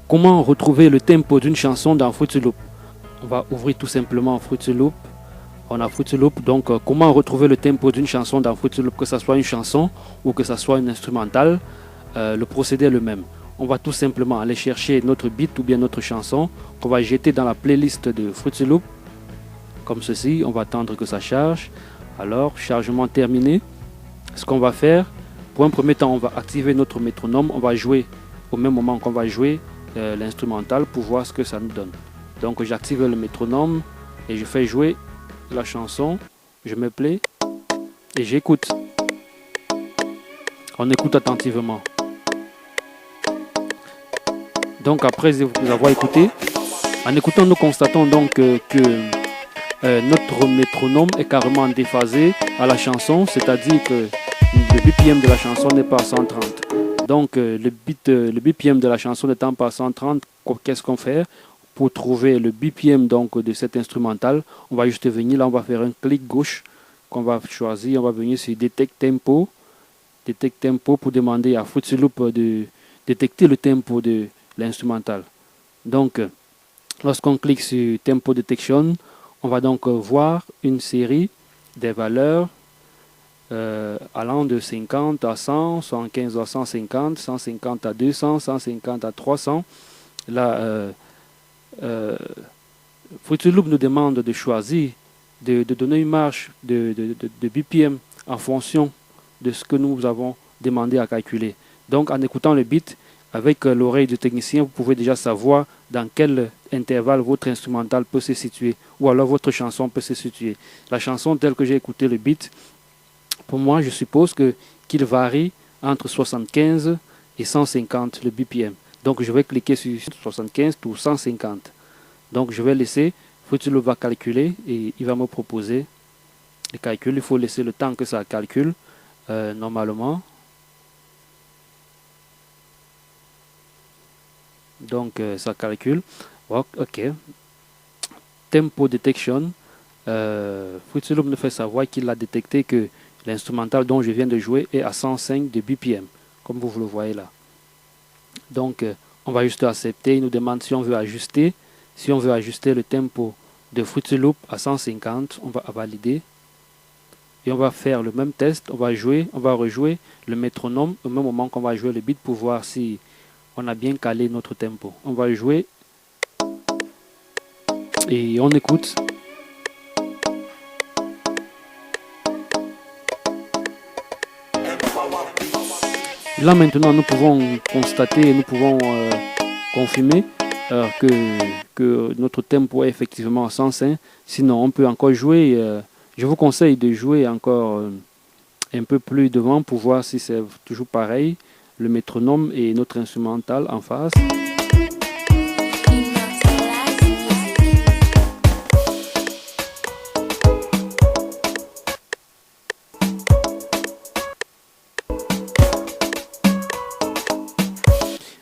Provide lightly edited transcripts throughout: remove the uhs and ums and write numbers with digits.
Comment retrouver le tempo d'une chanson dans Fruity Loop? On va ouvrir tout simplement Fruity Loop. On a Fruity Loop, donc comment retrouver le tempo d'une chanson dans Fruity Loop, que ce soit une chanson ou que ce soit une instrumentale, le procédé est le même. On va tout simplement aller chercher notre beat ou bien notre chanson qu'on va jeter dans la playlist de Fruity Loop, comme ceci. On va attendre que ça charge. Alors, chargement terminé. Ce qu'on va faire, pour un premier temps, on va activer notre métronome. On va jouer au même moment qu'on va jouer l'instrumental pour voir ce que ça nous donne. Donc, j'active le métronome et je fais jouer la chanson. Je me plais et j'écoute. On écoute attentivement. Donc, après vous avoir écouté, en écoutant, nous constatons donc que notre métronome est carrément déphasé à la chanson, c'est-à-dire que le BPM de la chanson n'est pas à 130. Donc le BPM de la chanson n'étant pas à 130, qu'est-ce qu'on fait pour trouver le BPM donc de cet instrumental? On va juste venir là, on va faire un clic gauche qu'on va choisir, on va venir sur Detect Tempo pour demander à Fruity Loop de détecter le tempo de l'instrumental. Donc lorsqu'on clique sur Tempo Detection, on va donc voir une série des valeurs allant de 50 à 100, 75 à 150, 150 à 200, 150 à 300. Là, Fruity Loop nous demande de choisir, de donner une marge de BPM en fonction de ce que nous avons demandé à calculer. Donc en écoutant le beat, avec l'oreille du technicien, vous pouvez déjà savoir dans quel intervalle votre instrumental peut se situer ou alors votre chanson peut se situer. La chanson telle que j'ai écouté le beat, pour moi, je suppose qu'il varie entre 75 et 150 le BPM. Donc je vais cliquer sur 75 ou 150. Donc je vais laisser, Fruity Loop va calculer et il va me proposer les calculs. Il faut laisser le temps que ça calcule normalement. Donc ça calcule. Ok. Tempo Detection. Fruity Loop nous fait savoir qu'il a détecté que l'instrumental dont je viens de jouer est à 105 de BPM, comme vous le voyez là. Donc on va juste accepter. Il nous demande si on veut ajuster. Si on veut ajuster le tempo de Fruity Loop à 150, on va valider. Et on va faire le même test. On va rejouer le métronome au même moment qu'on va jouer le beat pour voir si on a bien calé notre tempo. On va jouer et on écoute. Là maintenant nous pouvons constater, nous pouvons confirmer que notre tempo est effectivement à 105. Sinon on peut encore jouer. Je vous conseille de jouer encore un peu plus devant pour voir si c'est toujours pareil. Le métronome et notre instrumental en face.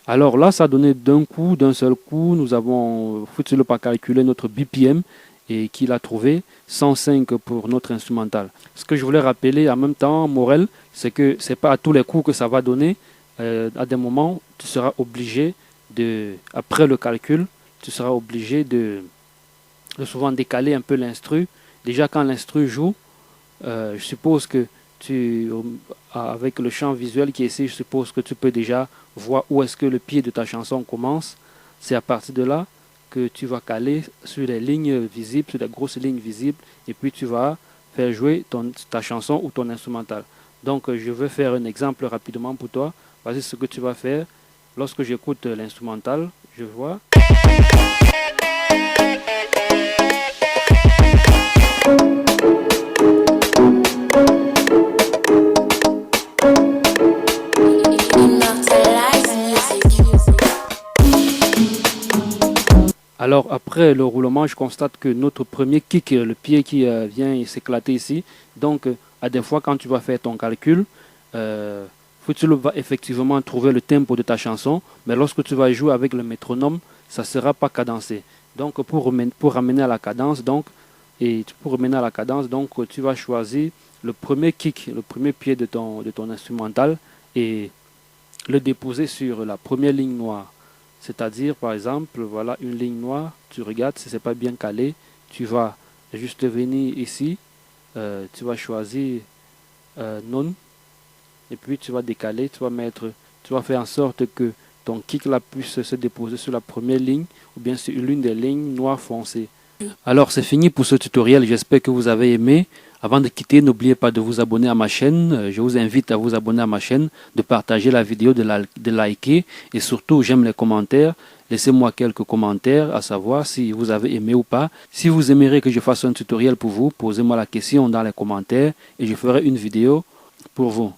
Alors là, ça a donné d'un seul coup, nous avons Fruity Loop a calculé notre BPM et qu'il a trouvé 105 pour notre instrumental. Ce que je voulais rappeler en même temps, Morel, c'est que ce n'est pas à tous les coups que ça va donner. À des moments, tu seras obligé après le calcul, tu seras obligé de souvent décaler un peu l'instru. Déjà quand l'instru joue, je suppose que avec le champ visuel qui est ici, je suppose que tu peux déjà voir où est-ce que le pied de ta chanson commence. C'est à partir de là que tu vas caler sur les lignes visibles, sur les grosses lignes visibles, et puis tu vas faire jouer ta chanson ou ton instrumental. Donc je vais faire un exemple rapidement pour toi. Voici ce que tu vas faire. Lorsque j'écoute l'instrumental, je vois. Alors après le roulement, je constate que notre premier kick, le pied qui vient s'éclater ici. Donc à des fois quand tu vas faire ton calcul, Fruity Loop va effectivement trouver le tempo de ta chanson, mais lorsque tu vas jouer avec le métronome, ça ne sera pas cadencé. Donc pour ramener à la cadence, tu vas choisir le premier kick, le premier pied de ton instrumental et le déposer sur la première ligne noire. C'est-à-dire, par exemple, voilà une ligne noire, tu regardes, si c'est pas bien calé, tu vas juste venir ici, tu vas choisir non, et puis tu vas décaler, tu vas faire en sorte que ton kick là puisse se déposer sur la première ligne ou bien sur l'une des lignes noires foncées. Alors c'est fini pour ce tutoriel, j'espère que vous avez aimé. Avant de quitter, n'oubliez pas de vous abonner à ma chaîne. Je vous invite à vous abonner à ma chaîne, de partager la vidéo, de liker et surtout j'aime les commentaires. Laissez-moi quelques commentaires à savoir si vous avez aimé ou pas. Si vous aimeriez que je fasse un tutoriel pour vous, posez-moi la question dans les commentaires et je ferai une vidéo pour vous.